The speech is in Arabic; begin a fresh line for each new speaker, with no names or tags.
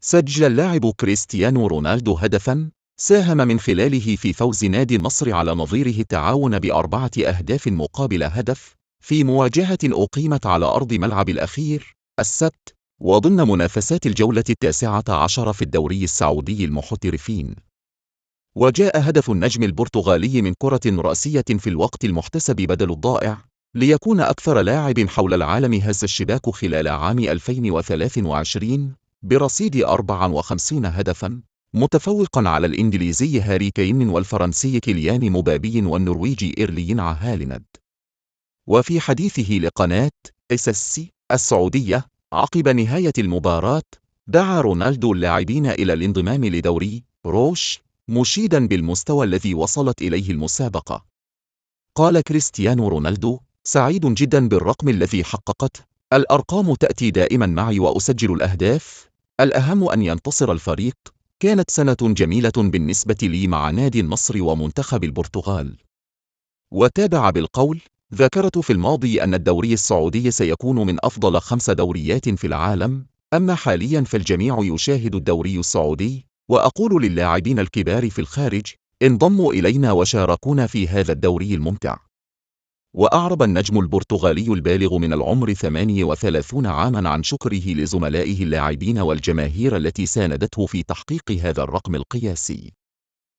سجل اللاعب كريستيانو رونالدو هدفاً ساهم من خلاله في فوز نادي النصر على نظيره التعاون ب4 أهداف مقابل هدف في مواجهة أقيمت على أرض ملعب الأخير السبت وضمن منافسات الجولة 19 في الدوري السعودي المحترفين. وجاء هدف النجم البرتغالي من كرة رأسية في الوقت المحتسب بدل الضائع ليكون أكثر لاعب حول العالم هز الشباك خلال عام 2023 برصيد 54 هدفاً، متفوقاً على الإنجليزي هاري كين والفرنسي كيليان مبابي والنرويجي إيرلين هالاند. وفي حديثه لقناة SSC السعودية عقب نهاية المباراة، دعا رونالدو اللاعبين إلى الانضمام لدوري روش، مشيداً بالمستوى الذي وصلت إليه المسابقة. قال كريستيانو رونالدو: سعيد جداً بالرقم الذي حققته، الأرقام تأتي دائماً معي وأسجل الأهداف، الأهم أن ينتصر الفريق، كانت سنة جميلة بالنسبة لي مع نادي النصر ومنتخب البرتغال. وتابع بالقول: ذكرت في الماضي أن الدوري السعودي سيكون من أفضل 5 دوريات في العالم، أما حالياً فالجميع يشاهد الدوري السعودي، وأقول للاعبين الكبار في الخارج: انضموا إلينا وشاركونا في هذا الدوري الممتع. وأعرب النجم البرتغالي البالغ من العمر 38 عاماً عن شكره لزملائه اللاعبين والجماهير التي ساندته في تحقيق هذا الرقم القياسي.